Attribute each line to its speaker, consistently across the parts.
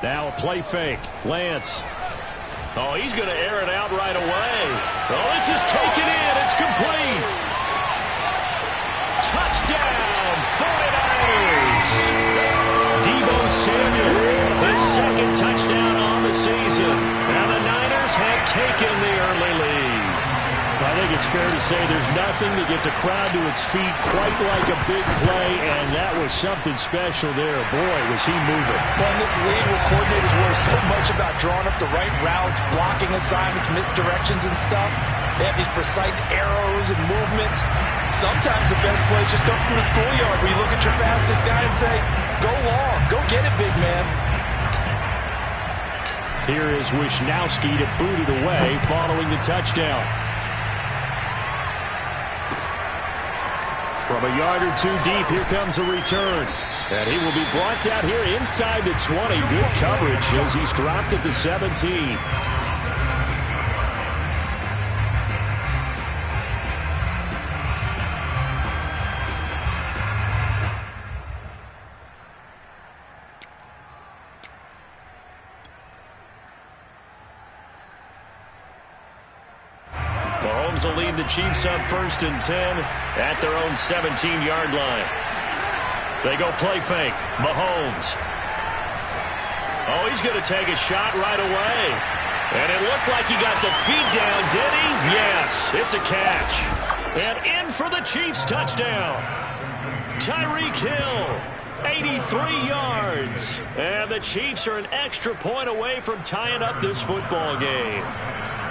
Speaker 1: Now a play fake. Lance.
Speaker 2: Oh, he's going to air it out right away. Oh, this is taken in. It's complete. Touchdown, 49ers. Deebo Samuel, his second touchdown on the season. And the Niners have taken the early lead.
Speaker 1: I think it's fair to say there's nothing that gets a crowd to its feet quite like a big play, and that was something special there. Boy, was he moving.
Speaker 3: Well, in this league where coordinators worry so much about drawing up the right routes, blocking assignments, misdirections and stuff, they have these precise arrows and movements. Sometimes the best plays just come from the schoolyard where you look at your fastest guy and say, go long, go get it, big man.
Speaker 1: Here is Wishnowski to boot it away following the touchdown. From a yard or two deep, here comes a return. And he will be brought down here inside the 20. Good coverage as he's dropped at the 17.
Speaker 2: Mahomes will lead the Chiefs up 1st and 10 at their own 17-yard line. They go play fake. Mahomes. Oh, he's going to take a shot right away. And it looked like he got the feet down, did he? Yes, it's a catch. And in for the Chiefs touchdown. Tyreek Hill, 83 yards. And the Chiefs are an extra point away from tying up this football game.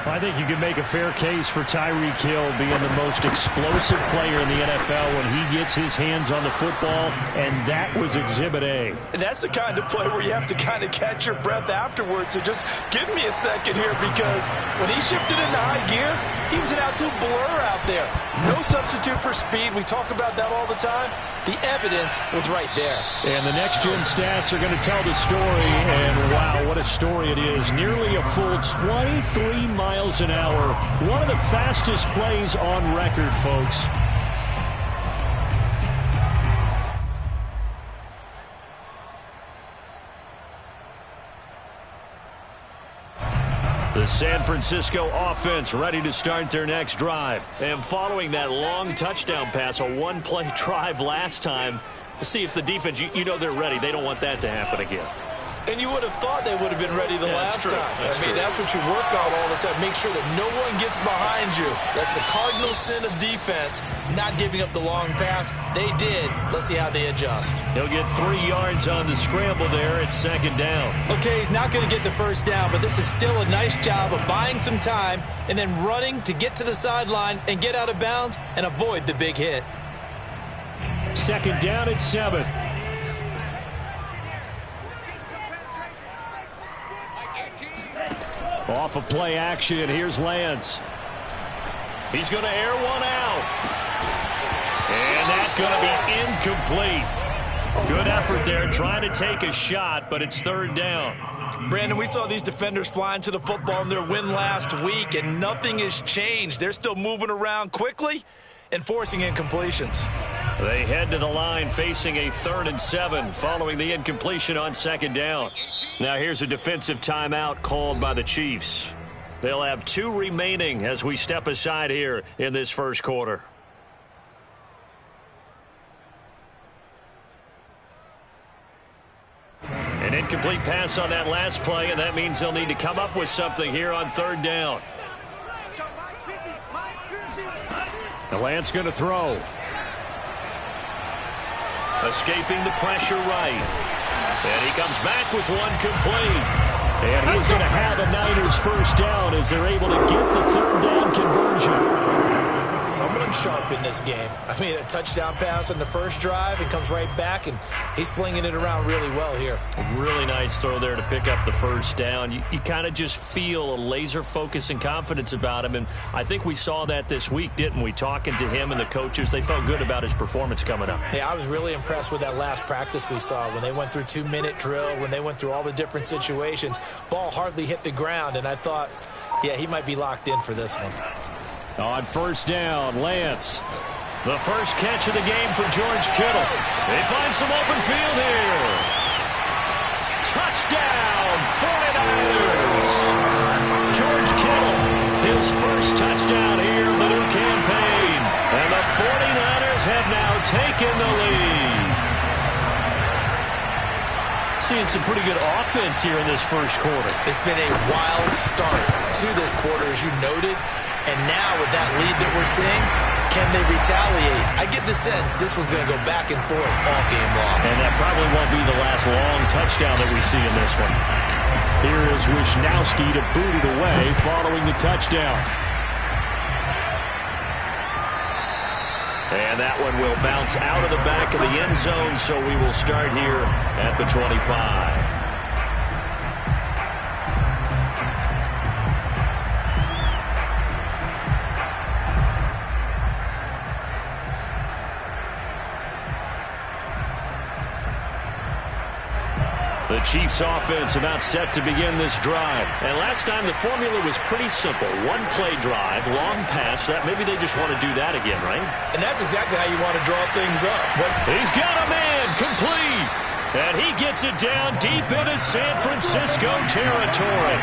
Speaker 1: I think you can make a fair case for Tyreek Hill being the most explosive player in the NFL when he gets his hands on the football, and that was Exhibit A.
Speaker 3: And that's the kind of play where you have to kind of catch your breath afterwards. So just give me a second here, because when he shifted into high gear, he was an absolute blur out there. No substitute for speed. We talk about that all the time. The evidence was right there.
Speaker 1: And the next-gen stats are going to tell the story, and wow, what a story it is. Nearly a full 23 miles an hour. One of the fastest plays on record, folks.
Speaker 2: The San Francisco offense ready to start their next drive. And following that long touchdown pass, a one-play drive last time, see if the defense, you know they're ready. They don't want that to happen again.
Speaker 3: And you would have thought they would have been ready the last time. That's what you work on all the time. Make sure that no one gets behind you. That's the cardinal sin of defense, not giving up the long pass. They did. Let's see how they adjust.
Speaker 2: He'll get 3 yards on the scramble there. It's 2nd down.
Speaker 3: Okay, he's not going to get the first down, but this is still a nice job of buying some time and then running to get to the sideline and get out of bounds and avoid the big hit.
Speaker 1: 2nd down at 7. Off of play action, here's Lance.
Speaker 2: He's going to air one out. And that's going to be incomplete. Good effort there, trying to take a shot, but it's 3rd down.
Speaker 3: Brandon, we saw these defenders flying to the football in their win last week, and nothing has changed. They're still moving around quickly and forcing incompletions.
Speaker 2: They head to the line facing a 3rd and 7 following the incompletion on 2nd down. Now here's a defensive timeout called by the Chiefs. They'll have 2 remaining as we step aside here in this 1st quarter. An incomplete pass on that last play, and that means they'll need to come up with something here on 3rd down.
Speaker 1: The Lance going to throw.
Speaker 2: Escaping the pressure right. And he comes back with one complete.
Speaker 1: And he's going to have a Niners 1st down as they're able to get the 3rd down conversion.
Speaker 3: Someone sharp in this game. I mean, a touchdown pass on the first drive and comes right back, and he's flinging it around really well here.
Speaker 2: A really nice throw there to pick up the 1st down. You kind of just feel a laser focus and confidence about him, and I think we saw that this week, didn't we? Talking to him and the coaches, they felt good about his performance coming up.
Speaker 3: Hey, I was really impressed with that last practice we saw when they went through 2-minute drill, when they went through all the different situations. Ball hardly hit the ground, and I thought, yeah, he might be locked in for this one.
Speaker 1: On 1st down, Lance.
Speaker 2: The first catch of the game for George Kittle. They find some open field here. Touchdown, George Kittle, his first touchdown here of the new campaign. And the 49ers have now taken the lead.
Speaker 1: Seeing some pretty good offense here in this first quarter.
Speaker 3: It's been a wild start to this quarter, as you noted. And now with that lead that we're seeing, can they retaliate? I get the sense this one's going to go back and forth all game long.
Speaker 1: And that probably won't be the last long touchdown that we see in this one. Here is Wishnowski to boot it away following the touchdown.
Speaker 2: And that one will bounce out of the back of the end zone, so we will start here at the 25. The Chiefs offense about set to begin this drive. And last time the formula was pretty simple. One play drive, long pass. Maybe they just want to do that again, right?
Speaker 3: And that's exactly how you want to draw things up.
Speaker 2: He's got a man complete. And he gets it down deep into San Francisco territory.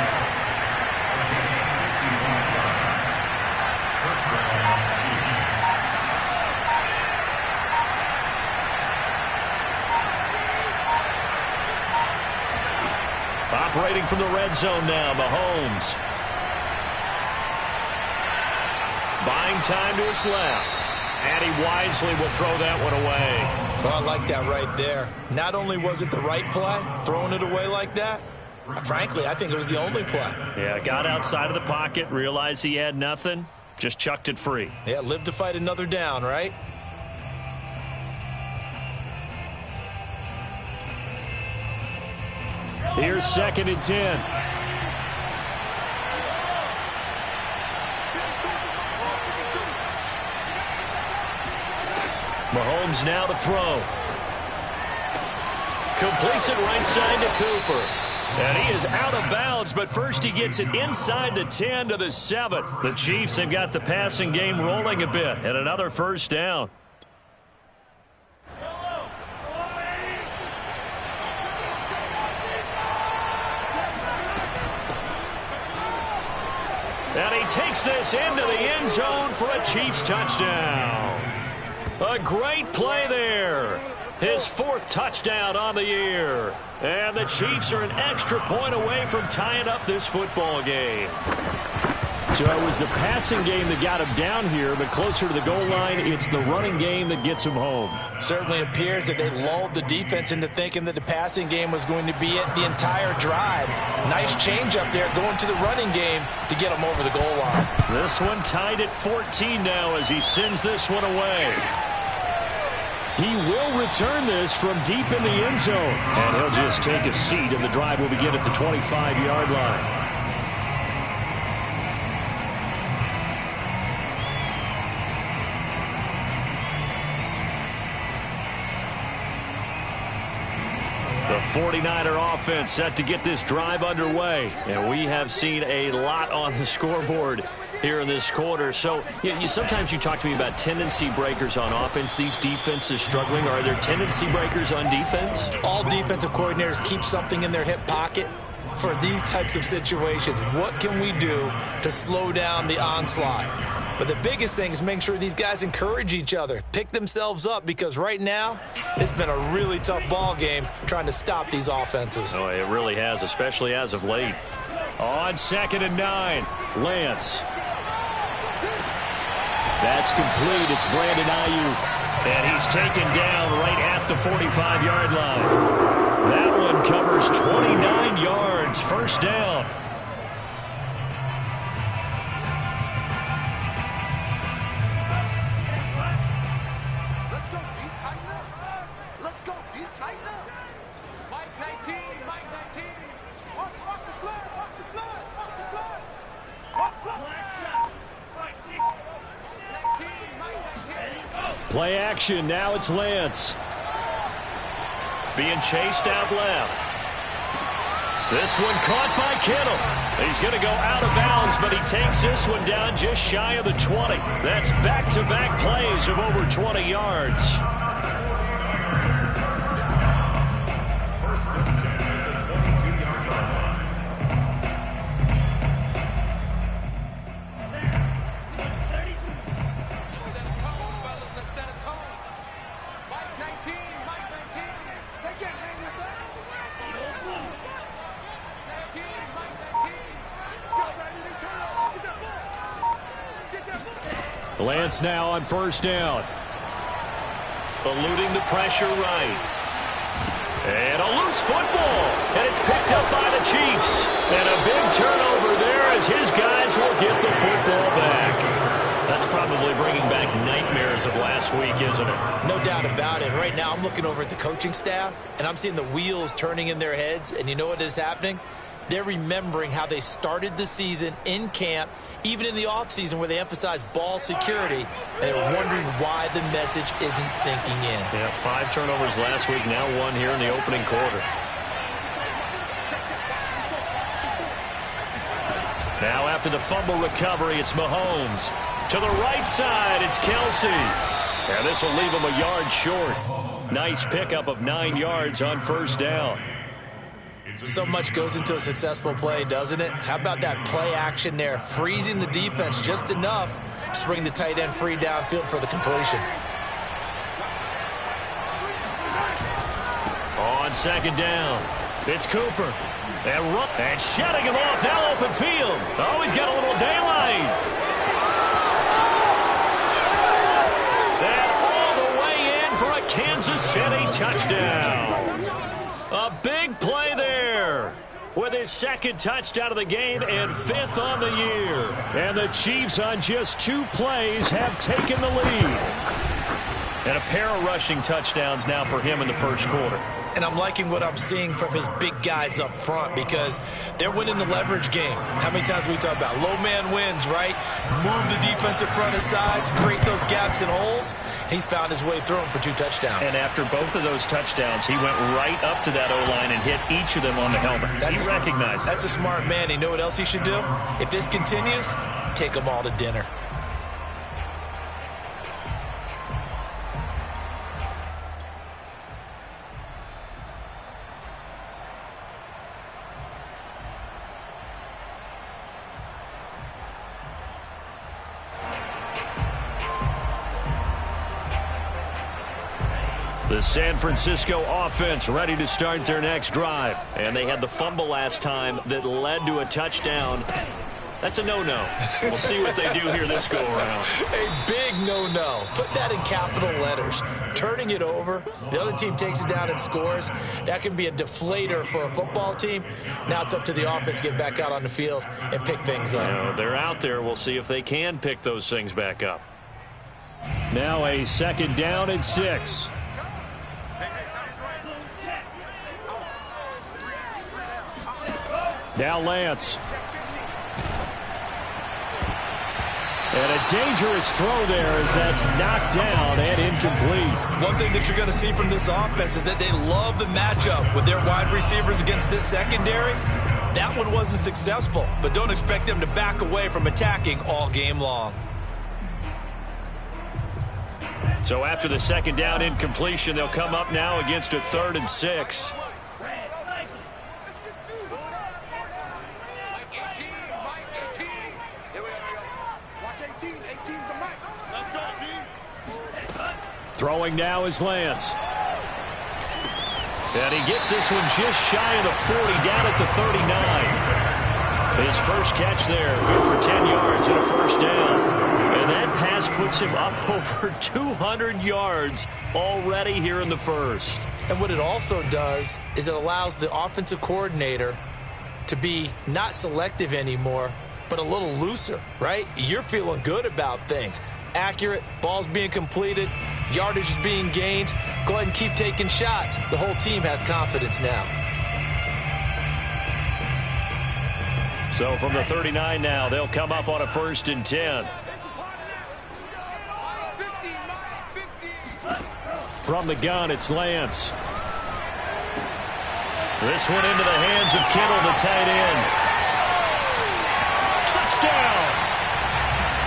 Speaker 2: Operating from the red zone now, Mahomes. Buying time to his left. And he wisely will throw that one away.
Speaker 3: Oh, I like that right there. Not only was it the right play, throwing it away like that, frankly, I think it was the only play.
Speaker 2: Yeah, got outside of the pocket, realized he had nothing, just chucked it free.
Speaker 3: Yeah, live to fight another down, right?
Speaker 1: Here's 2nd and 10.
Speaker 2: Mahomes now to throw. Completes it right side to Cooper. And he is out of bounds, but first he gets it inside the 10 to the 7. The Chiefs have got the passing game rolling a bit, and another first down. And he takes this into the end zone for a Chiefs touchdown. A great play there. His 4th touchdown on the year. And the Chiefs are an extra point away from tying up this football game.
Speaker 1: So it was the passing game that got him down here, but closer to the goal line, it's the running game that gets him home.
Speaker 3: Certainly appears that they lulled the defense into thinking that the passing game was going to be it the entire drive. Nice change up there going to the running game to get him over the goal line.
Speaker 2: This one tied at 14 now as he sends this one away.
Speaker 1: He will return this from deep in the end zone. And he'll just take a seat, and the drive will begin at the 25-yard line. The 49er offense set to get this drive underway. And we have seen a lot on the scoreboard here in this quarter. So sometimes you talk to me about tendency breakers on offense. These defenses struggling. Are there tendency breakers on defense?
Speaker 3: All defensive coordinators keep something in their hip pocket for these types of situations. What can we do to slow down the onslaught? But the biggest thing is make sure these guys encourage each other, pick themselves up, because right now it's been a really tough ball game trying to stop these offenses.
Speaker 2: Oh, it really has, especially as of late. On 2nd and 9, Lance. That's complete. It's Brandon Ayuk. And he's taken down right at the 45-yard line. That one covers 29 yards. First down.
Speaker 1: Play action. Now it's Lance.
Speaker 2: Being chased out left. This one caught by Kittle. He's going to go out of bounds, but he takes this one down just shy of the 20. That's back-to-back plays of over 20 yards. Lance now on first down.
Speaker 1: Eluding the pressure right. And a loose football. And it's picked up by the Chiefs. And a big turnover there as his guys will get the football back. That's probably bringing back nightmares of last week, isn't it?
Speaker 3: No doubt about it. Right now I'm looking over at the coaching staff, and I'm seeing the wheels turning in their heads. And you know what is happening? They're remembering how they started the season in camp, even in the offseason where they emphasized ball security, and they're wondering why the message isn't sinking in.
Speaker 1: Yeah, 5 turnovers last week, now 1 here in the opening quarter. Now after the fumble recovery, it's Mahomes. To the right side, it's Kelsey. And this will leave him a yard short. Nice pickup of 9 yards on first down.
Speaker 3: So much goes into a successful play, doesn't it? How about that play action there? Freezing the defense just enough to bring the tight end free downfield for the completion.
Speaker 1: On second down, it's Cooper. And shutting him off, now open field. Oh, he's got a little daylight. And all the way in for a Kansas City touchdown. A big play there with his second touchdown of the game and 5th on the year.
Speaker 2: And the Chiefs on just 2 plays have taken the lead.
Speaker 1: And a pair of rushing touchdowns now for him in the first quarter.
Speaker 3: And I'm liking what I'm seeing from his big guys up front because they're winning the leverage game. How many times we talk about low man wins, right? Move the defensive front aside, create those gaps and holes. He's found his way through them for 2 touchdowns.
Speaker 1: And after both of those touchdowns, he went right up to that O-line and hit each of them on the helmet. He recognized it.
Speaker 3: That's a smart man. You know what else he should do? If this continues, take them all to dinner.
Speaker 1: The San Francisco offense ready to start their next drive. And they had the fumble last time that led to a touchdown. That's a no-no. We'll see what they do here this go-around.
Speaker 3: A big no-no. Put that in capital letters. Turning it over, the other team takes it down and scores. That can be a deflator for a football team. Now it's up to the offense to get back out on the field and pick things up.
Speaker 1: You know, they're out there. We'll see if they can pick those things back up.
Speaker 2: Now a second down and 6. Now Lance. And a dangerous throw there as that's knocked down and incomplete.
Speaker 3: One thing that you're going to see from this offense is that they love the matchup with their wide receivers against this secondary. That one wasn't successful, but don't expect them to back away from attacking all game long.
Speaker 1: So after the second down incompletion, they'll come up now against a 3rd and 6.
Speaker 2: Throwing now is Lance.
Speaker 1: And he gets this one just shy of the 40, down at the 39. His first catch there, good for 10 yards and a first down. And that pass puts him up over 200 yards already here in the first.
Speaker 3: And what it also does is it allows the offensive coordinator to be not selective anymore, but a little looser, right? You're feeling good about things. Accurate, balls being completed, yardage is being gained. Go ahead and keep taking shots. The whole team has confidence now.
Speaker 1: So from the 39 now, they'll come up on a 1st and 10.
Speaker 2: From the gun, it's Lance.
Speaker 1: This one into the hands of Kittle, the tight end. Touchdown!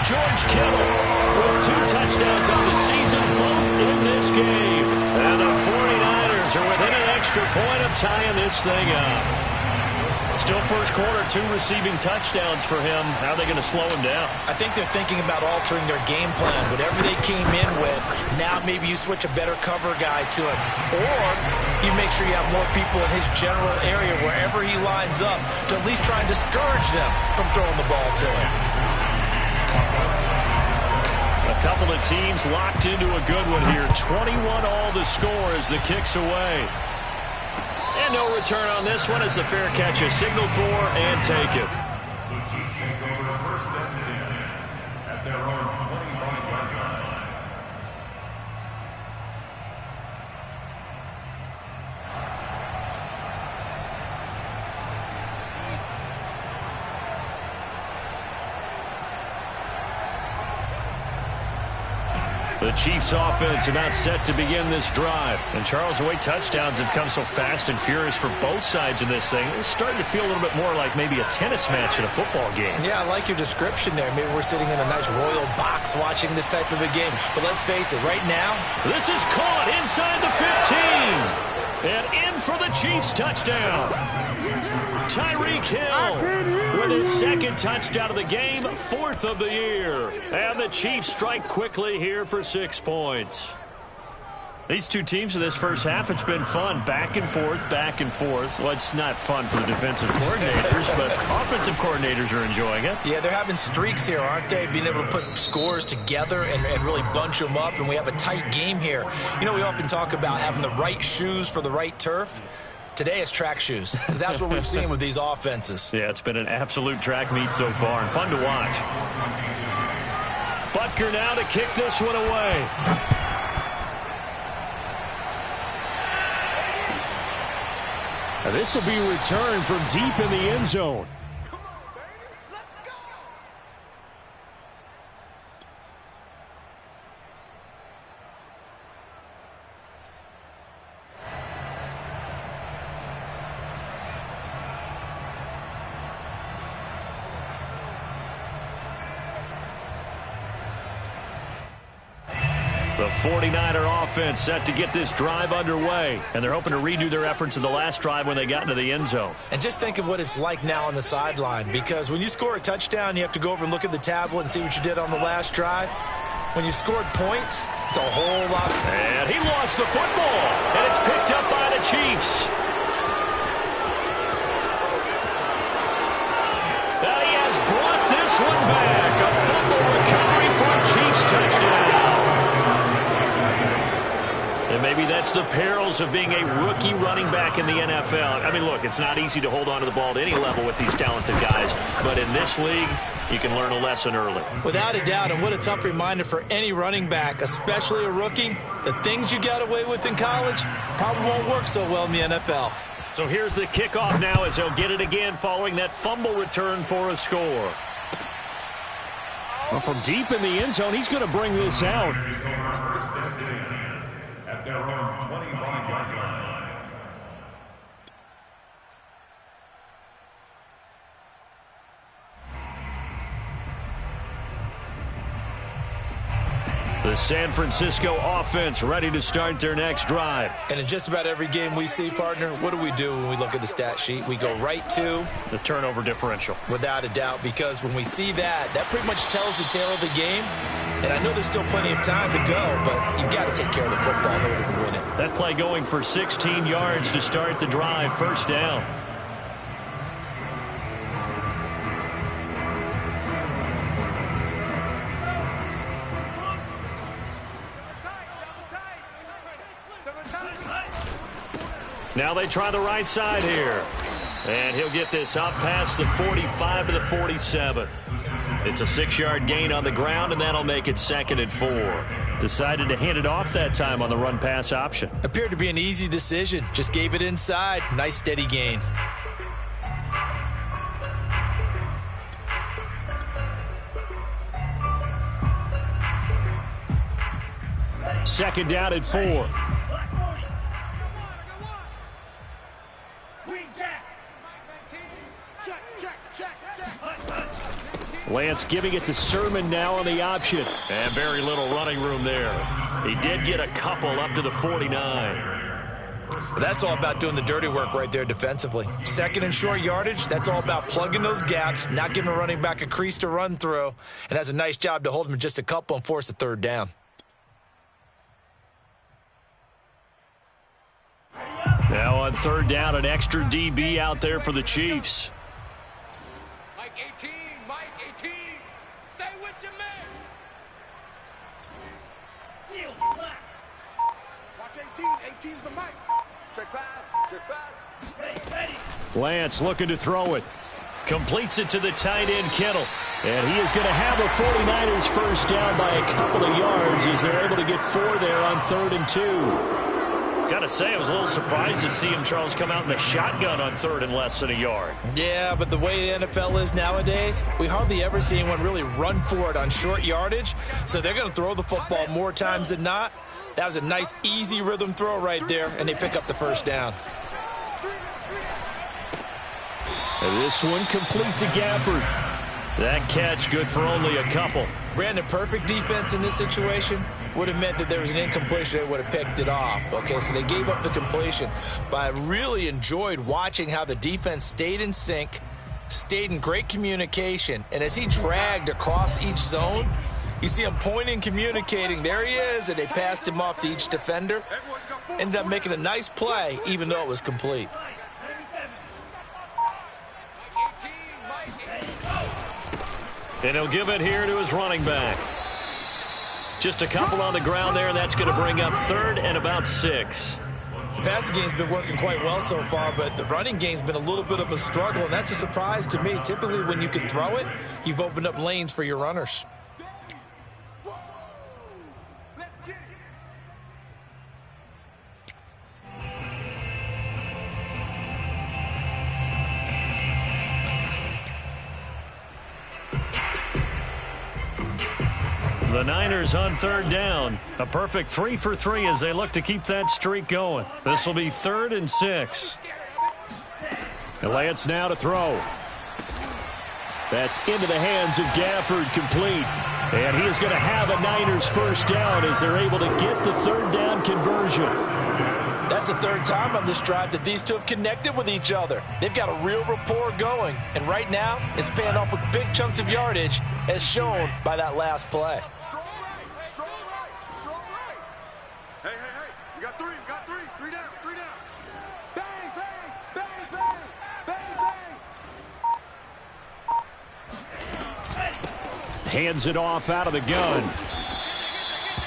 Speaker 1: George Kittle with 2 touchdowns on the season, both in this game. And the 49ers are within an extra point of tying this thing up. Still first quarter, 2 receiving touchdowns for him. How are they going to slow him down?
Speaker 3: I think they're thinking about altering their game plan. Whatever they came in with, now maybe you switch a better cover guy to him. Or you make sure you have more people in his general area wherever he lines up to at least try and discourage them from throwing the ball to him.
Speaker 1: Couple of teams locked into a good one here. 21 all the score as the kick's away. And no return on this one as the fair catch is signaled for and taken.
Speaker 4: The Chiefs take over first and 10 at their own 25-yard line.
Speaker 1: The Chiefs offense about set to begin this drive. And Charles, the way touchdowns have come so fast and furious for both sides in this thing, it's starting to feel a little bit more like maybe a tennis match in a football game.
Speaker 3: Yeah, I like your description there. Maybe we're sitting in a nice royal box watching this type of a game. But let's face it, right now,
Speaker 1: this is caught inside the 15. And in for the Chiefs touchdown. Tyreek Hill with his second touchdown of the game, fourth of the year. And the Chiefs strike quickly here for 6 points. These two teams in this first half, it's been fun. Back and forth, back and forth. Well, it's not fun for the defensive coordinators, but offensive coordinators are enjoying it.
Speaker 3: Yeah, they're having streaks here, aren't they? Being able to put scores together and really bunch them up, and we have a tight game here. You know, we often talk about having the right shoes for the right turf. Today it's track shoes, because that's what we've seen with these offenses.
Speaker 1: Yeah, it's been an absolute track meet so far, and fun to watch. Butker now to kick this one away. And this will be returned from deep in the end zone. The 49er offense set to get this drive underway, and they're hoping to redo their efforts in the last drive when they got into the end zone.
Speaker 3: And just think of what it's like now on the sideline, because when you score a touchdown, you have to go over and look at the tablet and see what you did on the last drive. When you scored points, it's a whole lot.
Speaker 1: And he lost the football, and it's picked up by the Chiefs. And he has brought this one back. A fumble recovery for a Chiefs touchdown. And maybe that's the perils of being a rookie running back in the NFL. I mean, look, it's not easy to hold on to the ball at any level with these talented guys. But in this league, you can learn a lesson early.
Speaker 3: Without a doubt, and what a tough reminder for any running back, especially a rookie. The things you got away with in college probably won't work so well in the NFL.
Speaker 1: So here's the kickoff now as he'll get it again following that fumble return for a score. Well, from deep in the end zone, he's going to bring this out.
Speaker 4: At their own 25-yard line.
Speaker 1: The San Francisco offense ready to start their next drive.
Speaker 3: And in just about every game we see, partner, what do we do when we look at the stat sheet? We go right to
Speaker 1: the turnover differential.
Speaker 3: Without a doubt, because when we see that, that pretty much tells the tale of the game. And I know there's still plenty of time to go, but you've got to take care of the football in order to win it.
Speaker 1: That play going for 16 yards to start the drive, first down. Now they try the right side here. And he'll get this up past the 45 to the 47. It's a 6-yard gain on the ground, and that'll make it 2nd and 4. Decided to hand it off that time on the run-pass option.
Speaker 3: Appeared to be an easy decision. Just gave it inside. Nice, steady gain.
Speaker 1: Second down at 4. Lance giving it to Sermon now on the option. And very little running room there. He did get a couple up to the 49.
Speaker 3: That's all about doing the dirty work right there defensively. 2nd and short yardage, that's all about plugging those gaps, not giving a running back a crease to run through, and has a nice job to hold him just a couple and force a 3rd down.
Speaker 1: Now on 3rd down, an extra DB out there for the Chiefs.
Speaker 5: Mike 18, Mike 18, stay with your man.
Speaker 1: Lance looking to throw it. Completes it to the tight end, Kittle. And he is going to have a 49ers first down by a couple of yards as they're able to get 4 there on 3rd and 2. Got to say, I was a little surprised to see him, Charles, come out in a shotgun on 3rd and less than a yard.
Speaker 3: Yeah, but the way the NFL is nowadays, we hardly ever see anyone really run for it on short yardage. So they're going to throw the football more times than not. That was a nice, easy rhythm throw right there, and they pick up the first down.
Speaker 1: And this one complete to Gafford. That catch good for only a couple.
Speaker 3: Brandon, perfect defense in this situation would have meant that there was an incompletion. They would have picked it off. Okay, so they gave up the completion. But I really enjoyed watching how the defense stayed in sync, stayed in great communication. And as he dragged across each zone, you see him pointing, communicating. There he is, and they passed him off to each defender. Ended up making a nice play, even though it was complete.
Speaker 1: And he'll give it here to his running back. Just a couple on the ground there, and that's going to bring up 3rd and about 6.
Speaker 3: The passing game's been working quite well so far, but the running game's been a little bit of a struggle, and that's a surprise to me. Typically, when you can throw it, you've opened up lanes for your runners.
Speaker 1: The Niners on 3rd down. A perfect 3 for 3 as they look to keep that streak going. This will be 3rd and 6. And Lance now to throw. That's into the hands of Gafford, complete. And he is going to have a Niners first down as they're able to get the 3rd down conversion.
Speaker 3: That's the 3rd time on this drive that these two have connected with each other. They've got a real rapport going. And right now, it's paying off with big chunks of yardage, as shown by that last play.
Speaker 5: Hey, we got 3, three down. Bang, bang, bang, bang, bang, bang.
Speaker 1: Hands it off out of the gun.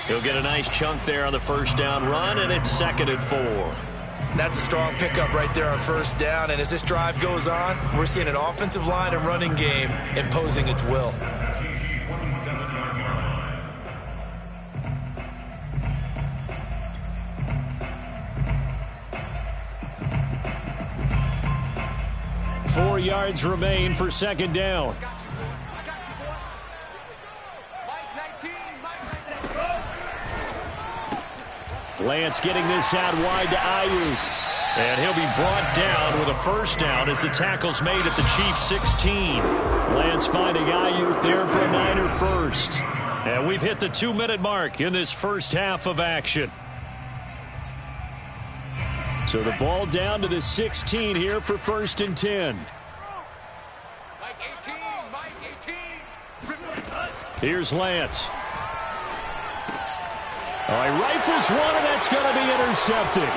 Speaker 1: He'll get a nice chunk there on the first down run, and it's 2nd and 4.
Speaker 3: That's a strong pickup right there on first down, and as this drive goes on, we're seeing an offensive line and running game imposing its will.
Speaker 1: Four yards remain for 2nd down. Lance getting this out wide to Ayuk. And he'll be brought down with a first down as the tackle's made at the Chiefs' 16. Lance finding Ayuk there for a Niner first. And we've hit the 2-minute mark in this first half of action. So the ball down to the 16 here for 1st and 10. Here's Lance. Oh, he rifles one, and that's going to be intercepted.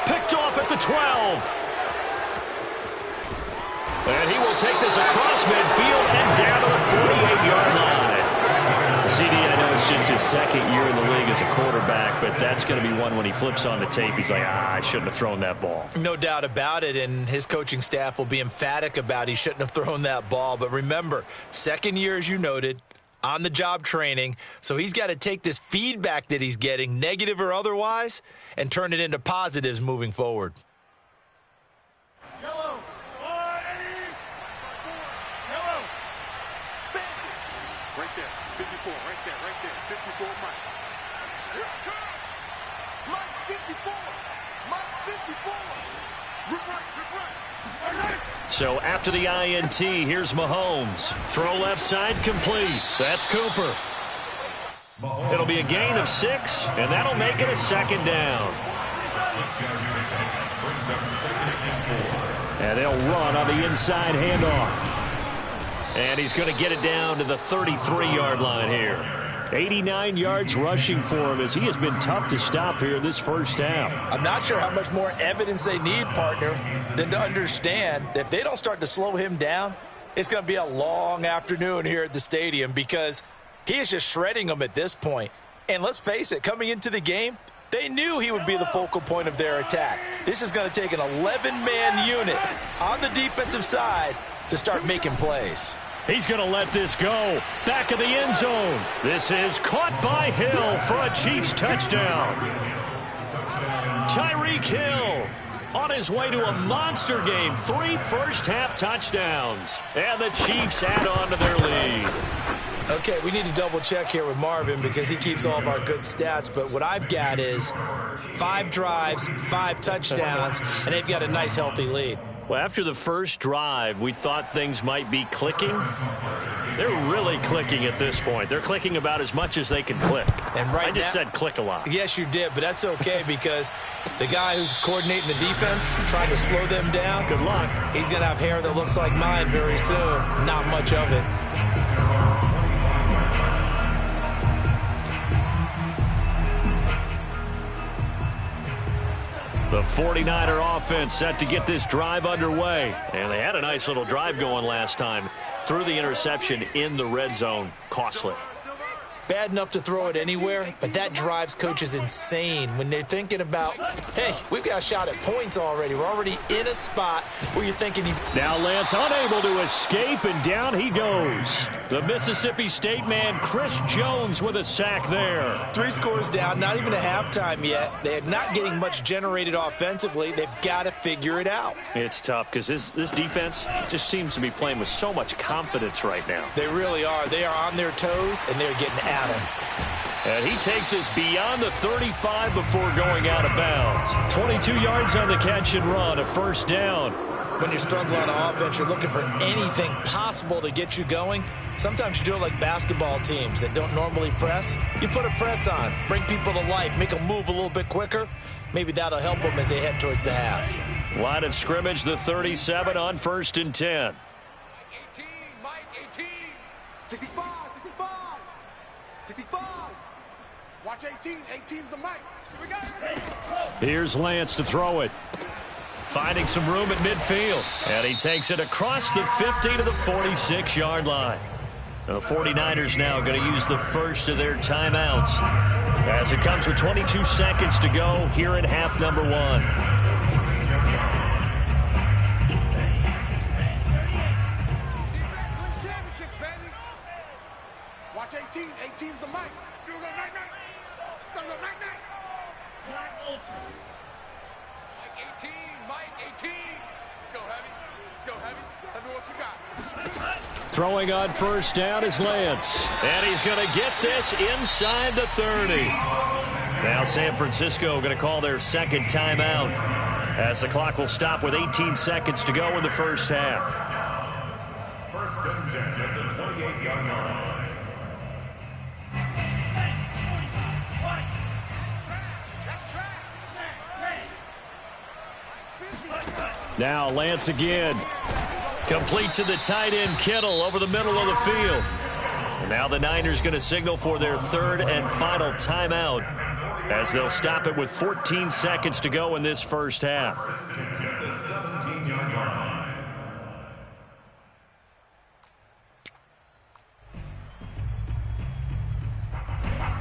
Speaker 1: Picked off at the 12. And he will take this across midfield and down to the 48-yard line. CD, I know it's just his 2nd year in the league as a quarterback, but that's going to be one when he flips on the tape, he's like, I shouldn't have thrown that ball.
Speaker 3: No doubt about it, and his coaching staff will be emphatic about he shouldn't have thrown that ball. But remember, 2nd year, as you noted, on-the-job training, so he's got to take this feedback that he's getting, negative or otherwise, and turn it into positives moving forward.
Speaker 5: Yellow. Right there, 54, right there, 54, Mike. Here it comes. Mike 54. Rip right.
Speaker 1: So after the INT, here's Mahomes. Throw left side complete. That's Cooper. It'll be a gain of 6, and that'll make it a 2nd down. And they'll run on the inside handoff. And he's going to get it down to the 33-yard line here. 89 yards rushing for him as he has been tough to stop here this first half.
Speaker 3: I'm not sure how much more evidence they need, partner, than to understand that if they don't start to slow him down, it's going to be a long afternoon here at the stadium because he is just shredding them at this point. And let's face it, coming into the game, They knew he would be the focal point of their attack. This is going to take an 11-man unit on the defensive side to start making plays.
Speaker 1: He's going to let this go. Back of the end zone. This is caught by Hill for a Chiefs touchdown. Tyreek Hill on his way to a monster game. 3 first-half touchdowns. And the Chiefs add on to their lead.
Speaker 3: Okay, we need to double-check here with Marvin because he keeps all of our good stats. But what I've got is 5 drives, 5 touchdowns, and they've got a nice, healthy lead.
Speaker 1: Well, after the first drive, we thought things might be clicking. They're really clicking at this point. They're clicking about as much as they can click.
Speaker 3: And right
Speaker 1: I just
Speaker 3: now,
Speaker 1: said click a lot.
Speaker 3: Yes, you did, but that's okay because the guy who's coordinating the defense, trying to slow them down,
Speaker 1: Good luck.
Speaker 3: he's going to have hair that looks like mine very soon. Not much of it.
Speaker 1: The 49er offense set to get this drive underway. And they had a nice little drive going last time. Threw the interception in the red zone. Costly.
Speaker 3: Bad enough to throw it anywhere, but that drives coaches insane when they're thinking about, hey, we've got a shot at points already. We're already in a spot where you're thinking.
Speaker 1: Now Lance unable to escape, and down he goes. The Mississippi State man, Chris Jones, with a sack there.
Speaker 3: 3 scores down, not even a halftime yet. They're not getting much generated offensively. They've got to figure it out.
Speaker 1: It's tough because this defense just seems to be playing with so much confidence right now.
Speaker 3: They really are. They are on their toes, and they're getting at them.
Speaker 1: And he takes us beyond the 35 before going out of bounds. 22 yards on the catch and run, a first down.
Speaker 3: When you're struggling on offense, you're looking for anything possible to get you going. Sometimes you do it like basketball teams that don't normally press. You put a press on, bring people to life, make them move a little bit quicker. Maybe that'll help them as they head towards the half.
Speaker 1: Line of scrimmage, the 37 on 1st and 10.
Speaker 5: Mike 18. 65, 65. 65. Watch 18. 18's the mic. Here we go.
Speaker 1: Here's Lance to throw it. Finding some room at midfield. And he takes it across the 50 to the 46-yard line. The 49ers now going to use the first of their timeouts as it comes with 22 seconds to go here in half number 1.
Speaker 5: Watch 18. 18's the mic. You go night night. Go night night. Mike 18. Mike 18. Let's go heavy. Let's go heavy. Let me what you got.
Speaker 1: Throwing on first down is Lance. And he's going to get this inside the 30. Now San Francisco going to call their second timeout as the clock will stop with 18 seconds to go in the first half.
Speaker 4: 1st and 10 at the 28-yard line.
Speaker 1: Now Lance again. Complete to the tight end, Kittle, over the middle of the field. And now the Niners going to signal for their 3rd and final timeout as they'll stop it with 14 seconds to go in this first half.
Speaker 4: At the 17-yard line.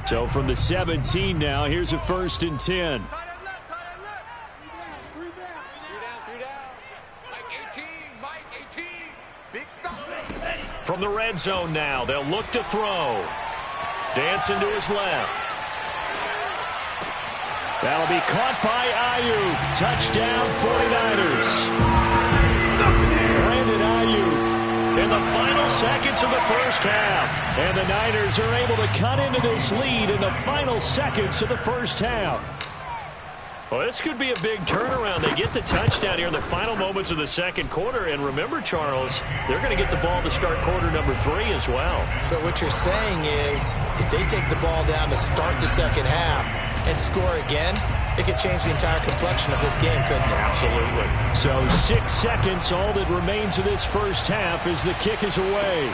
Speaker 1: So from the 17 now, here's a 1st and 10. From the red zone now, they'll look to throw. Dancing to his left. That'll be caught by Ayuk. Touchdown 49ers. Brandon Ayuk in the final seconds of the first half. And the Niners are able to cut into this lead in the final seconds of the first half. Well, this could be a big turnaround. They get the touchdown here in the final moments of the second quarter. And remember, Charles, they're going to get the ball to start quarter number 3 as well. So what you're saying is if they take the ball down to start the second half and score again, it could change the entire complexion of this game, couldn't it? Absolutely. So 6 seconds, all that remains of this first half as the kick is away.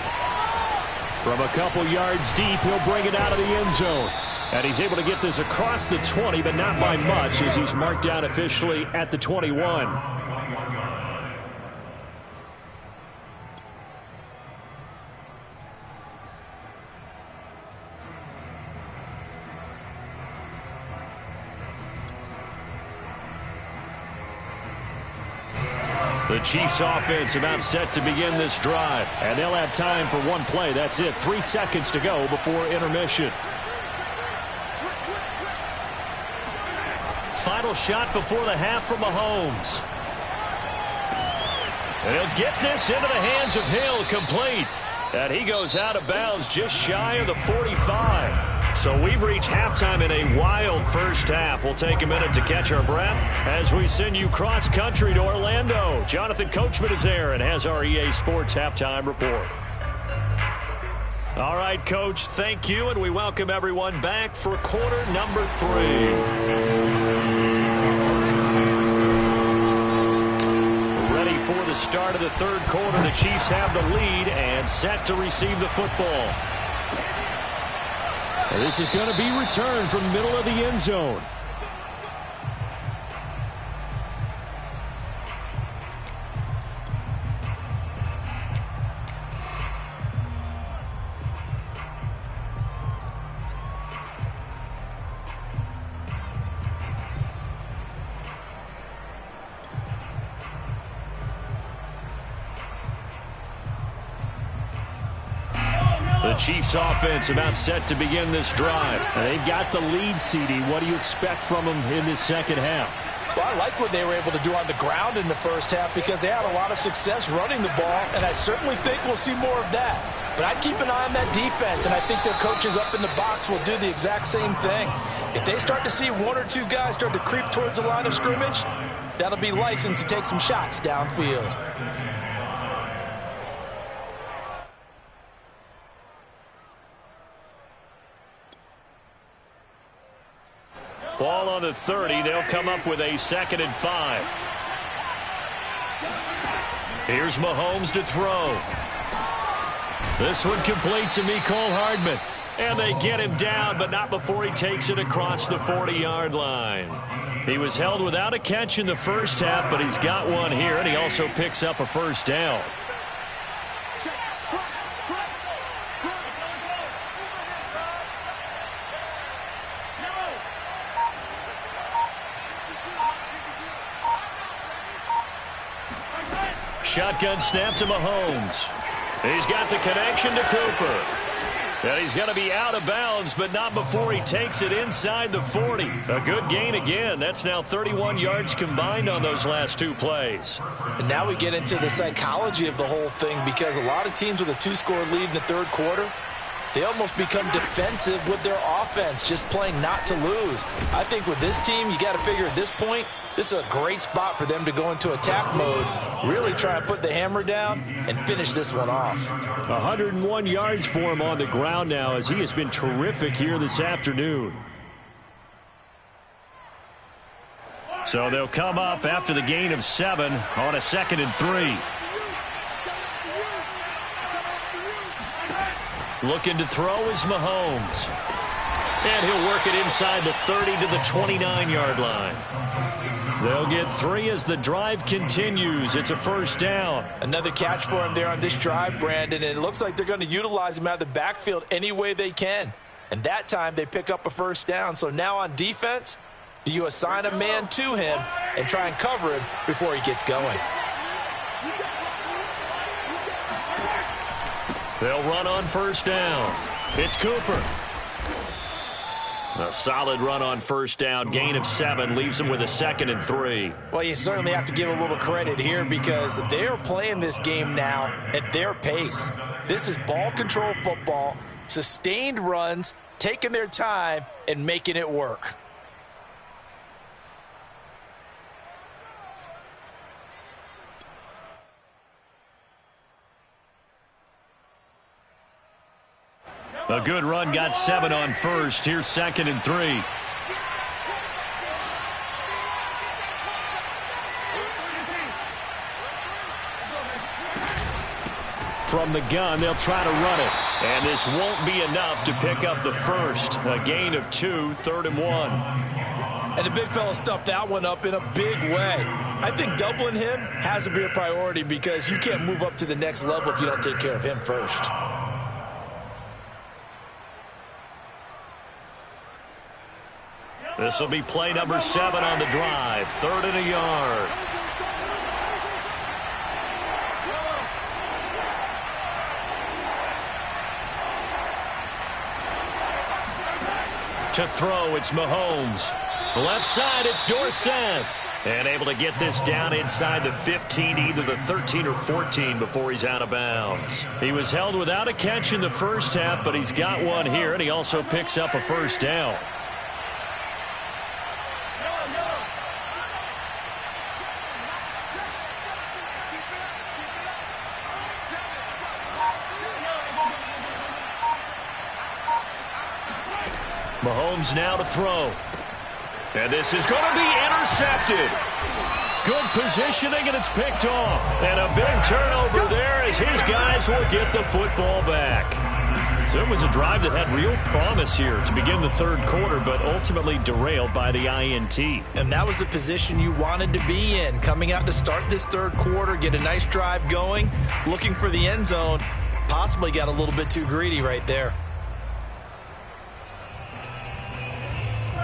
Speaker 1: From a couple yards deep, he'll bring it out of the end zone. And he's able to get this across the 20, but not by much as he's marked down officially at the 21. The Chiefs offense about set to begin this drive.
Speaker 2: And they'll have time for one play. That's it. 3 seconds to go before intermission.
Speaker 1: Final shot before the half from Mahomes. And he'll get this into the hands of Hill, complete. And he goes out of bounds just shy of the 45. So we've reached halftime in a wild first half. We'll take a minute to catch our breath as we send you cross-country to Orlando. Jonathan Coachman is there and has our EA Sports halftime report. All right, Coach, thank you, and we welcome everyone back for quarter number 3. Ready for the start of the third quarter. The Chiefs have the lead and set to receive the football.
Speaker 2: This is going to be returned from middle of the end zone.
Speaker 1: The Chiefs offense about set to begin this drive.
Speaker 2: And they've got the lead, CD. What do you expect from them in this second half?
Speaker 3: Well, I like what they were able to do on the ground in the first half because they had a lot of success running the ball, and I certainly think we'll see more of that. But I'd keep an eye on that defense, and I think their coaches up in the box will do the exact same thing. If they start to see 1 or 2 guys start to creep towards the line of scrimmage, that'll be license to take some shots downfield.
Speaker 1: Ball on the 30. They'll come up with a 2nd and 5. Here's Mahomes to throw. This one complete to Mecole Hardman. And they get him down, but not before he takes it across the 40-yard line. He was held without a catch in the first half, but he's got one here, and he also picks up a first down. Shotgun snap to Mahomes. He's got the connection to Cooper. And he's going to be out of bounds, but not before he takes it inside the 40. A good gain again. That's now 31 yards combined on those last 2 plays.
Speaker 3: And now we get into the psychology of the whole thing because a lot of teams with a 2-score lead in the third quarter, they almost become defensive with their offense, just playing not to lose. I think with this team, you got to figure at this point, this is a great spot for them to go into attack mode, really try to put the hammer down and finish this one off.
Speaker 2: 101 yards for him on the ground now as he has been terrific here this afternoon.
Speaker 1: So they'll come up after the gain of 7 on a 2nd and 3. Looking to throw is Mahomes. And he'll work it inside the 30 to the 29-yard line. They'll get 3 as the drive continues. It's a first down.
Speaker 3: Another catch for him there on this drive, Brandon, and it looks like they're going to utilize him out of the backfield any way they can. And that time they pick up a first down. So now on defense, do you assign a man to him and try and cover him before he gets going?
Speaker 1: They'll run on first down. It's Cooper. A solid run on first down. Gain of 7 leaves them with a 2nd and 3.
Speaker 3: Well, you certainly have to give a little credit here because they're playing this game now at their pace. This is ball control football, sustained runs, taking their time and making it work.
Speaker 1: A good run, got 7 on first. Here's 2nd and 3. From the gun, they'll try to run it. And this won't be enough to pick up the first. A gain of 2, 3rd and 1.
Speaker 3: And the big fella stuffed that one up in a big way. I think doubling him has to be a priority because you can't move up to the next level if you don't take care of him first.
Speaker 1: This will be play number 7 on the drive. 3rd and a yard. To throw, it's Mahomes. Left side, it's Dorsett. And able to get this down inside the 15, either the 13 or 14 before he's out of bounds. He was held without a catch in the first half, but he's got one here, and he also picks up a first down. Mahomes now to throw. And this is going to be intercepted. Good positioning, and it's picked off. And a big turnover there as his guys will get the football back. So it was a drive that had real promise here to begin the third quarter, but ultimately derailed by the INT.
Speaker 3: And that was the position you wanted to be in. Coming out to start this third quarter, get a nice drive going, looking for the end zone. Possibly got a little bit too greedy right there.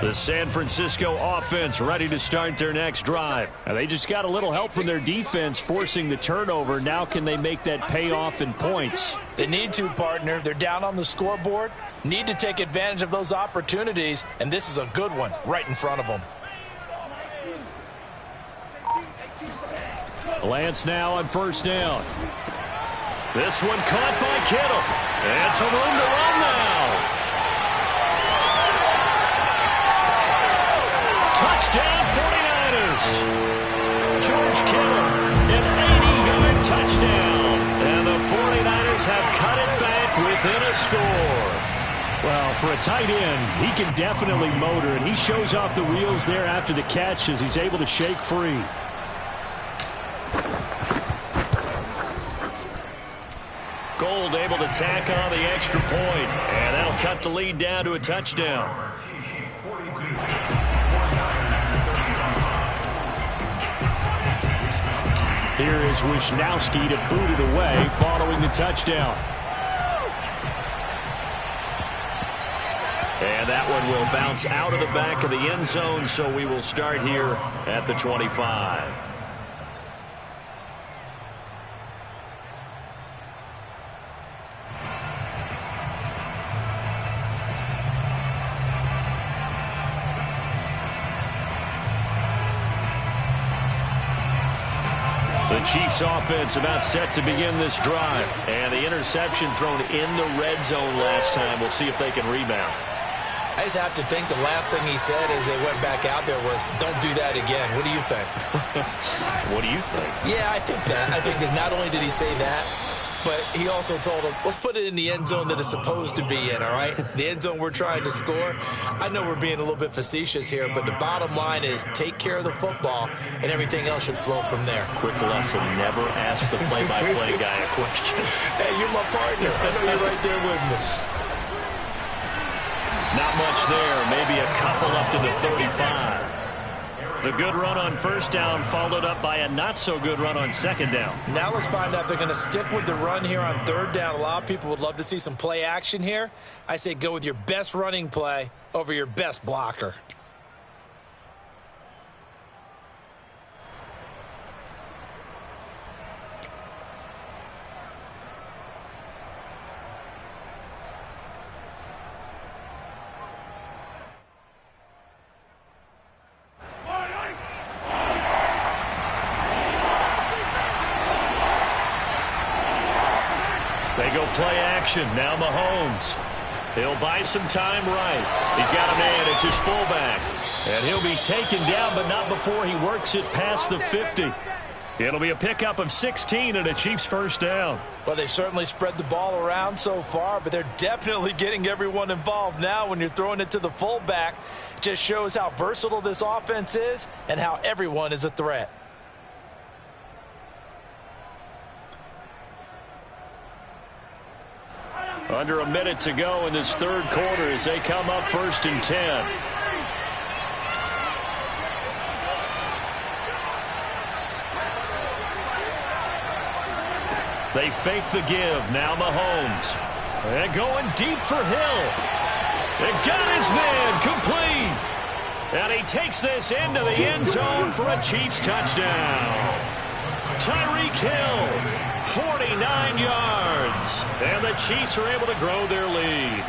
Speaker 1: The San Francisco offense ready to start their next drive. Now they just got a little help from their defense forcing the turnover. Now can they make that pay off in points?
Speaker 3: They need to, partner. They're down on the scoreboard. Need to take advantage of those opportunities, and this is a good one right in front of them.
Speaker 1: Lance now on first down. This one caught by Kittle. And some room to run now. Touchdown 49ers. George Kittle, an 80-yard touchdown. And the 49ers have cut it back within a score. Well, for a tight end, he can definitely motor, and he shows off the wheels there after the catch as he's able to shake free. Gold able to tack on the extra point, and that'll cut the lead down to a touchdown. Here is Wisnowski to boot it away following the touchdown. And that one will bounce out of the back of the end zone, so we will start here at the 25. The Chiefs offense about set to begin this drive. And the interception thrown in the red zone last time. We'll see if they can rebound.
Speaker 3: I just have to think the last thing he said as they went back out there was, don't do that again. What do you think?
Speaker 1: What do you think?
Speaker 3: Yeah, I think that. I think that not only did he say that, but he also told him, let's put it in the end zone that it's supposed to be in, all right? The end zone we're trying to score. I know we're being a little bit facetious here, but the bottom line is take care of the football, and everything else should flow from there.
Speaker 1: Quick lesson, never ask the play-by-play guy a question.
Speaker 3: Hey, you're my partner. I know you're right there with me.
Speaker 1: Not much there, maybe a couple up to the 35. The good run on first down followed up by a not-so-good run on second down.
Speaker 3: Now let's find out if they're going to stick with the run here on third down. A lot of people would love to see some play action here. I say go with your best running play over your best blocker.
Speaker 1: They go play action. Now Mahomes. He'll buy some time right. He's got a man. It's his fullback. And he'll be taken down, but not before he works it past the 50. It'll be a pickup of 16 and a Chiefs first down.
Speaker 3: Well, they certainly spread the ball around so far, but they're definitely getting everyone involved now when you're throwing it to the fullback. It just shows how versatile this offense is and how everyone is a threat.
Speaker 1: Under a minute to go in this third quarter as they come up first and 10. They fake the give. Now Mahomes. And going deep for Hill. And got his man complete. And he takes this into the end zone for a Chiefs touchdown. Tyreek Hill. 49 yards. And the Chiefs are able to grow their lead.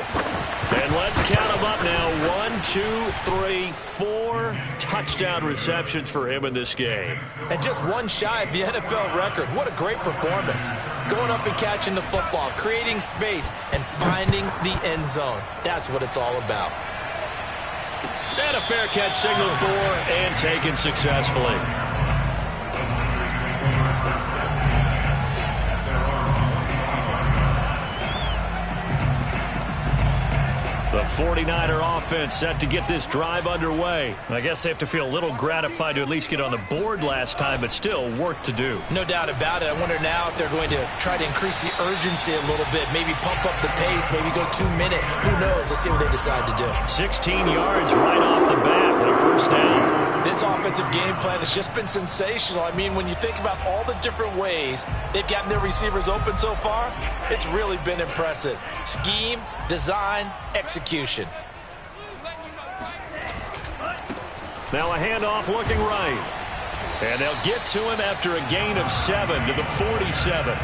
Speaker 1: And let's count them up now. 1, 1, 2, 3, 4 touchdown receptions for him in this game.
Speaker 3: And just one shy of the NFL record. What a great performance. Going up and catching the football, creating space, and finding the end zone. That's what it's all about.
Speaker 1: And a fair catch signaled for and taken successfully. The 49er offense set to get this drive underway. I guess they have to feel a little gratified to at least get on the board last time, but still work to do.
Speaker 3: No doubt about it. I wonder now if they're going to try to increase the urgency a little bit, maybe pump up the pace, maybe go 2 minute. Who knows? Let's see what they decide to do.
Speaker 1: 16 yards right off the bat with a first down.
Speaker 3: This offensive game plan has just been sensational. I mean, when you think about all the different ways they've gotten their receivers open so far, it's really been impressive. Scheme, design, execution.
Speaker 1: Now a handoff looking right. And they'll get to him after a gain of 7 to the 47.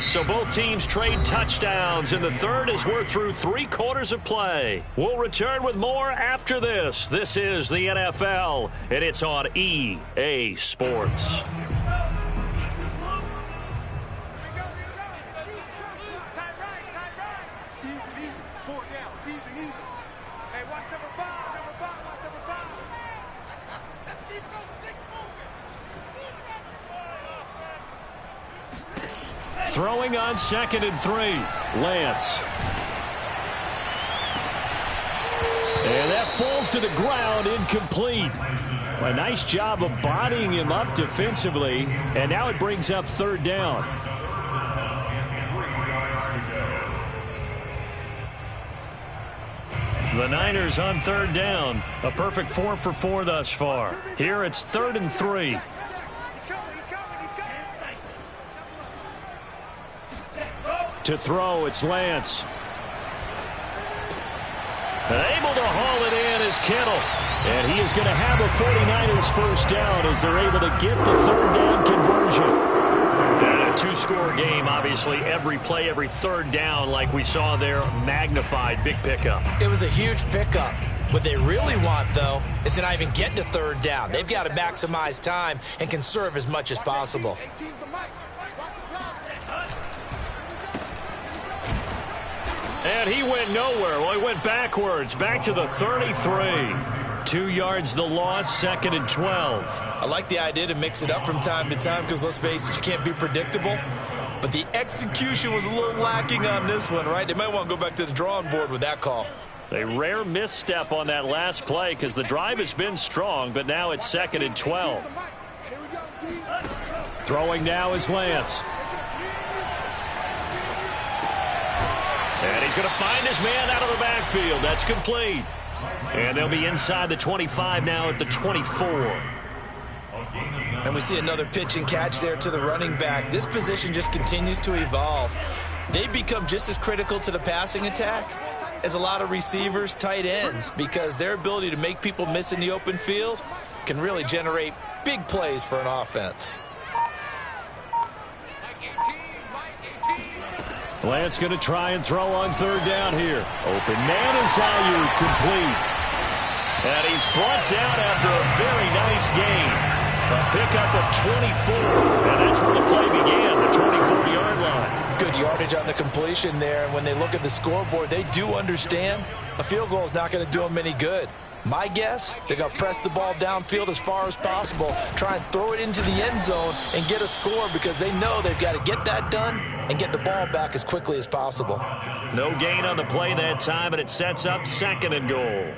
Speaker 1: So both teams trade touchdowns in the third as we're through 3 quarters of play. We'll return with more after this. This is the NFL, and it's on EA Sports. Throwing on 2nd and 3, Lance. And that falls to the ground, incomplete. A nice job of bodying him up defensively, and now it brings up 3rd down. The Niners on 3rd down. A perfect 4 for 4 thus far. Here it's 3rd and 3. To throw, it's Lance. Able to haul it in is Kittle. And he is going to have a 49ers first down as they're able to get the 3rd down conversion. And a 2-score game, obviously. Every play, every 3rd down, like we saw there, magnified. Big pickup.
Speaker 3: It was a huge pickup. What they really want, though, is to not even get to 3rd down. They've got to maximize time and conserve as much as possible.
Speaker 1: And he went nowhere. Well, he went backwards, back to the 33. 2 yards the loss, 2nd and 12.
Speaker 3: I like the idea to mix it up from time to time because, let's face it, you can't be predictable. But the execution was a little lacking on this one, right? They might want to go back to the drawing board with that call.
Speaker 1: A rare misstep on that last play because the drive has been strong, but now it's 2nd and 12. Throwing now is Lance. And he's going to find his man out of the backfield. That's complete. And they'll be inside the 25 now at the 24.
Speaker 3: And we see another pitch and catch there to the running back. This position just continues to evolve. They become just as critical to the passing attack as a lot of receivers, tight ends, because their ability to make people miss in the open field can really generate big plays for an offense.
Speaker 1: Lance going to try and throw on 3rd down here. Open man is Ayuk, complete. And he's brought down after a very nice gain. A pickup of 24. And that's where the play began, the 24-yard line.
Speaker 3: Good yardage on the completion there. And when they look at the scoreboard, they do understand a field goal is not going to do them any good. My guess, they're going to press the ball downfield as far as possible, try and throw it into the end zone and get a score because they know they've got to get that done and get the ball back as quickly as possible.
Speaker 1: No gain on the play that time, and it sets up 2nd and goal.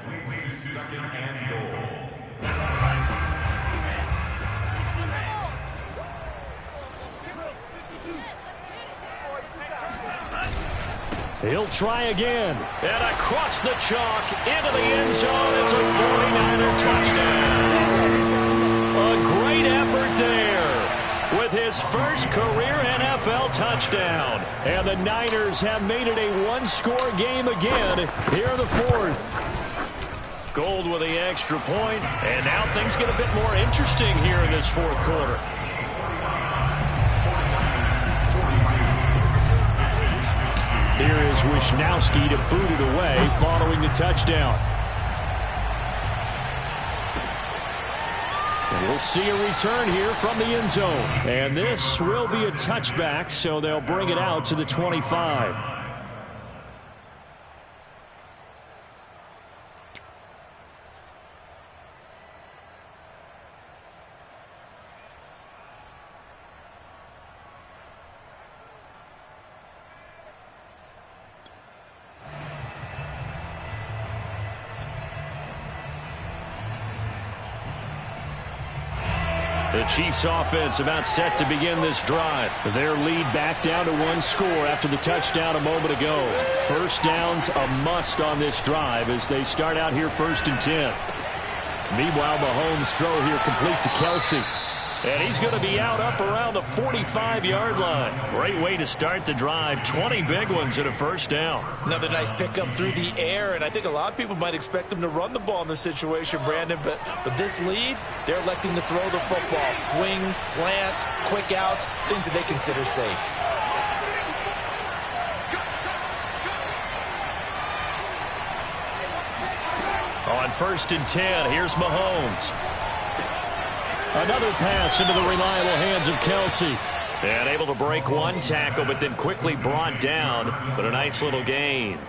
Speaker 1: He'll try again. And across the chalk into the end zone. It's a 49er touchdown. A great effort there with his first career NFL touchdown. And the Niners have made it a 1-score game again here in the 4th. Gold with the extra point. And now things get a bit more interesting here in this 4th quarter.
Speaker 2: Here is Wisnowski to boot it away following the touchdown. And we'll see a return here from the end zone. And this will be a touchback, so they'll bring it out to the 25. The Chiefs offense about set to begin this drive. Their lead back down to 1 score after the touchdown a moment ago. First down's a must on this drive as they start out here 1st and 10. Meanwhile, Mahomes' throw here complete to Kelsey. And he's going to be out up around the 45-yard line. Great way to start the drive. 20 big ones and a first down.
Speaker 3: Another nice pickup through the air, and I think a lot of people might expect them to run the ball in this situation, Brandon. But with this lead, they're electing to throw the football. Swings, slants, quick outs, things that they consider safe.
Speaker 2: On 1st and 10, here's Mahomes. Another pass into the reliable hands of Kelsey. And able to break one tackle, but then quickly brought down. But a nice little gain.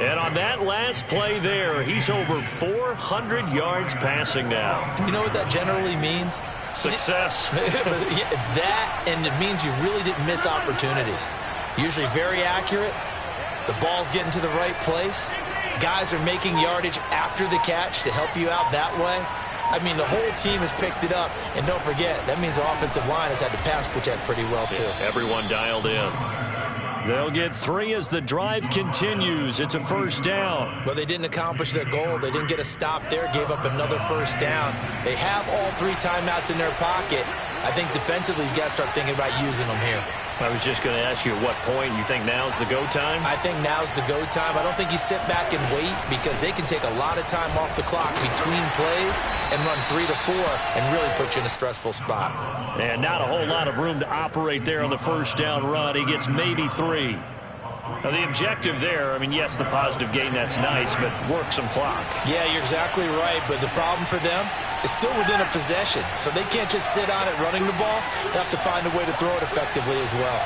Speaker 2: And on that last play there, he's over 400 yards passing now.
Speaker 3: You know what that generally means?
Speaker 2: Success.
Speaker 3: That, and it means you really didn't miss opportunities. Usually very accurate. The ball's getting to the right place. Guys are making yardage after the catch to help you out that way. I mean, the whole team has picked it up. And don't forget, that means the offensive line has had to pass protect pretty well, too.
Speaker 2: Yeah, everyone dialed in. They'll get 3 as the drive continues. It's a first down.
Speaker 3: Well, they didn't accomplish their goal. They didn't get a stop there, gave up another first down. They have all 3 timeouts in their pocket. I think defensively, you got to start thinking about using them here.
Speaker 2: I was just going to ask you at what point you think now's the go time?
Speaker 3: I think now's the go time. I don't think you sit back and wait because they can take a lot of time off the clock between plays and run 3 to 4 and really put you in a stressful spot.
Speaker 2: And not a whole lot of room to operate there on the first down run. He gets maybe 3. Now, the objective there, I mean, yes, the positive gain, that's nice, but work some clock.
Speaker 3: Yeah, you're exactly right, but the problem for them is still within a possession, so they can't just sit on it running the ball. They have to find a way to throw it effectively as well.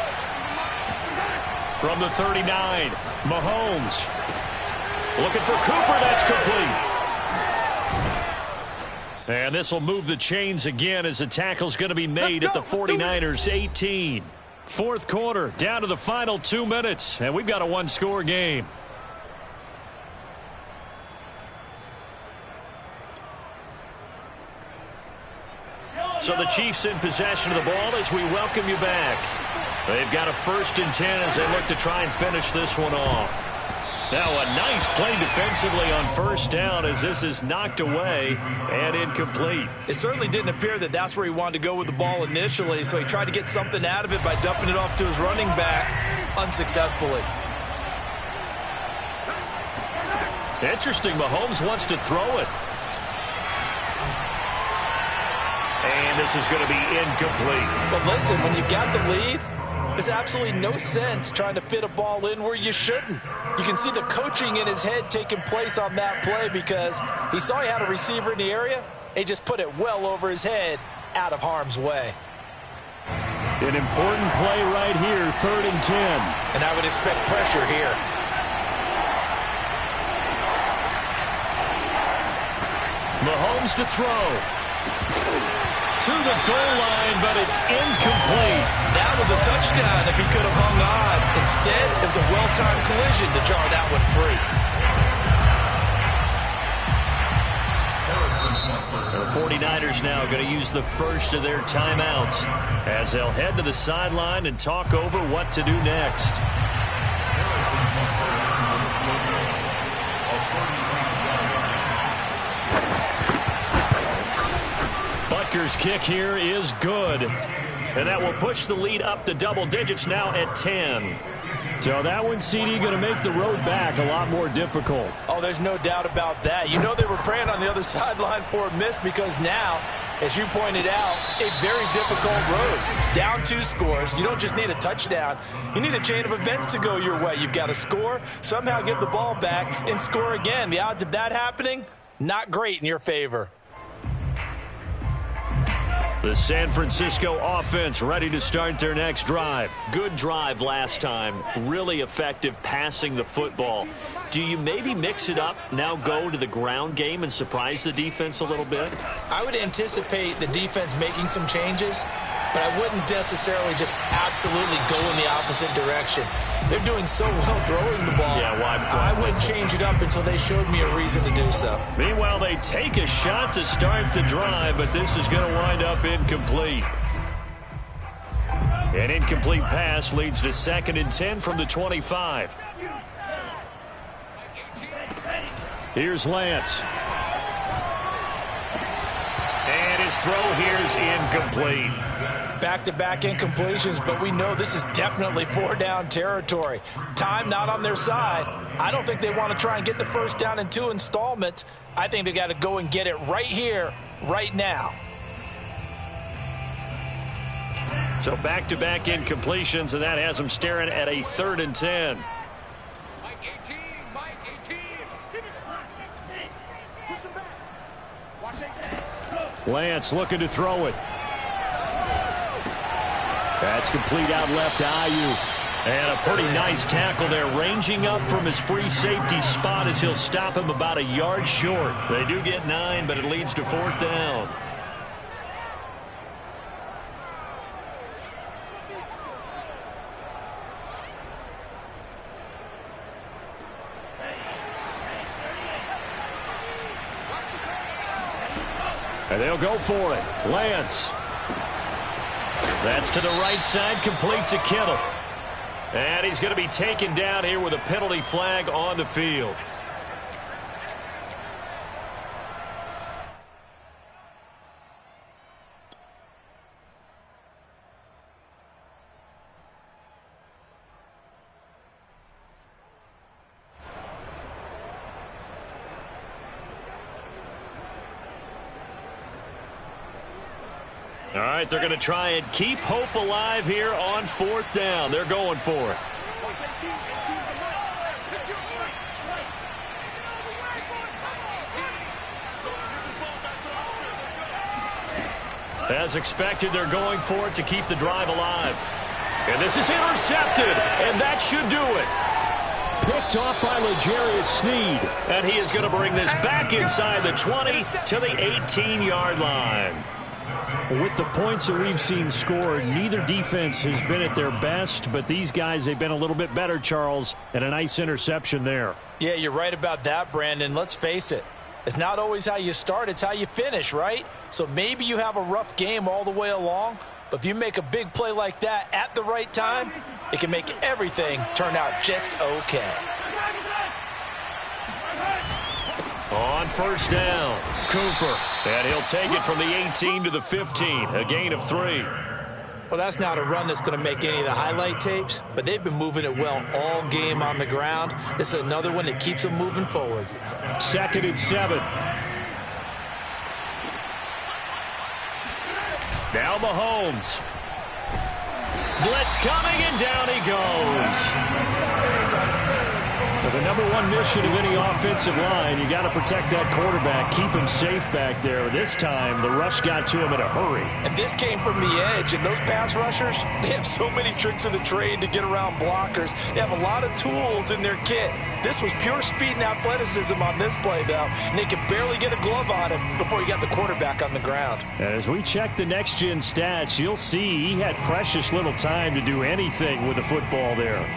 Speaker 2: From the 39, Mahomes. Looking for Cooper, that's complete. And this will move the chains again as the tackle's going to be made at the 49ers 18. 4th quarter, down to the final 2 minutes, and we've got a 1-score game. So the Chiefs in possession of the ball as we welcome you back. They've got a 1st and 10 as they look to try and finish this one off. Now a nice play defensively on first down as this is knocked away and incomplete.
Speaker 3: It certainly didn't appear that that's where he wanted to go with the ball initially, so he tried to get something out of it by dumping it off to his running back unsuccessfully.
Speaker 2: Interesting, Mahomes wants to throw it. And this is going to be incomplete.
Speaker 3: But listen, when you got the lead, there's absolutely no sense trying to fit a ball in where you shouldn't. You can see the coaching in his head taking place on that play because he saw he had a receiver in the area, and he just put it well over his head out of harm's way.
Speaker 2: An important play right here, 3rd and 10.
Speaker 3: And I would expect pressure here.
Speaker 2: Mahomes to throw. To the goal line, but it's incomplete.
Speaker 3: That was a touchdown if he could have hung on. Instead, it was a well-timed collision to jar that one free.
Speaker 2: The 49ers now going to use the first of their timeouts as they'll head to the sideline and talk over what to do next. Butker's kick here is good. And that will push the lead up to double digits now at 10. So that one, CD, going to make the road back a lot more difficult.
Speaker 3: Oh, there's no doubt about that. You know they were praying on the other sideline for a miss because now as you pointed out, a very difficult road. Down 2 scores. You don't just need a touchdown. You need a chain of events to go your way. You've got to score, somehow get the ball back, and score again. The odds of that happening, not great in your favor.
Speaker 1: The San Francisco offense ready to start their next drive. Good drive last time. Really effective passing the football. Do you maybe mix it up, now go to the ground game and surprise the defense a little bit?
Speaker 3: I would anticipate the defense making some changes, but I wouldn't necessarily just absolutely go in the opposite direction. They're doing so well throwing the ball.
Speaker 1: Yeah, why
Speaker 3: I wouldn't change it up until they showed me a reason to do so.
Speaker 1: Meanwhile, they take a shot to start the drive, but this is going to wind up incomplete. An incomplete pass leads to 2nd and 10 from the 25. Here's Lance. And his throw here is incomplete.
Speaker 3: Back-to-back incompletions, but we know this is definitely 4-down territory. Time not on their side. I don't think they want to try and get the first down in 2 installments. I think they got to go and get it right here, right now.
Speaker 1: So back-to-back incompletions, and that has them staring at a 3rd and 10. Lance looking to throw it. That's complete out left to Aiyuk. And a pretty nice tackle there, ranging up from his free safety spot as he'll stop him about a yard short. They do get 9, but it leads to 4th down. And they'll go for it. Lance. That's to the right side, complete to Kittle. And he's going to be taken down here with a penalty flag on the field. All right, they're going to try and keep hope alive here on 4th down. They're going for it. As expected, they're going for it to keep the drive alive. And this is intercepted, and that should do it. Picked off by L'Jarius Sneed. And he is going to bring this back inside the 20 to the 18-yard line. With the points that we've seen scored, neither defense has been at their best, but these guys, they've been a little bit better, Charles, and a nice interception there.
Speaker 3: Yeah, you're right about that, Brandon. Let's face it. It's not always how you start, it's how you finish, right? So maybe you have a rough game all the way along, but if you make a big play like that at the right time, it can make everything turn out just okay.
Speaker 1: On 1st down, Cooper. And he'll take it from the 18 to the 15, a gain of 3.
Speaker 3: Well, that's not a run that's going to make any of the highlight tapes, but they've been moving it well all game on the ground. This is another one that keeps them moving forward.
Speaker 1: 2nd and 7. Now Mahomes. Blitz coming, and down he goes. Well, the number one mission of any offensive line, you got to protect that quarterback, keep him safe back there. This time, the rush got to him in a hurry.
Speaker 3: And this came from the edge, and those pass rushers, they have so many tricks of the trade to get around blockers. They have a lot of tools in their kit. This was pure speed and athleticism on this play, though, and they could barely get a glove on him before he got the quarterback on the ground.
Speaker 1: And as we check the next-gen stats, you'll see he had precious little time to do anything with the football there.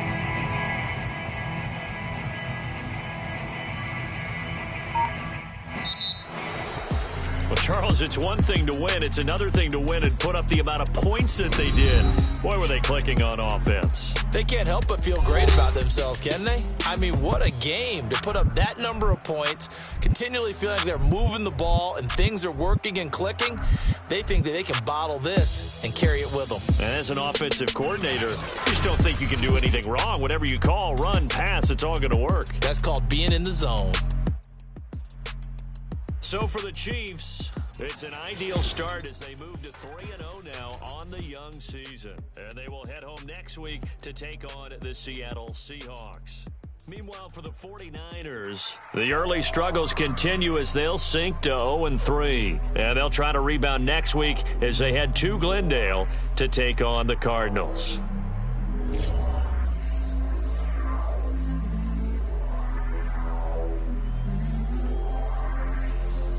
Speaker 1: Well, Charles, it's one thing to win. It's another thing to win and put up the amount of points that they did. Boy, were they clicking on offense.
Speaker 3: They can't help but feel great about themselves, can they? I mean, what a game to put up that number of points, continually feeling like they're moving the ball and things are working and clicking. They think that they can bottle this and carry it with them.
Speaker 1: And as an offensive coordinator, you just don't think you can do anything wrong. Whatever you call, run, pass, it's all going to work.
Speaker 3: That's called being in the zone.
Speaker 1: So for the Chiefs, It's an ideal start as they move to 3-0 now on the young season. And they will head home next week to take on the Seattle Seahawks. Meanwhile, for the 49ers, the early struggles continue as they'll sink to 0-3. And they'll try to rebound next week as they head to Glendale to take on the Cardinals.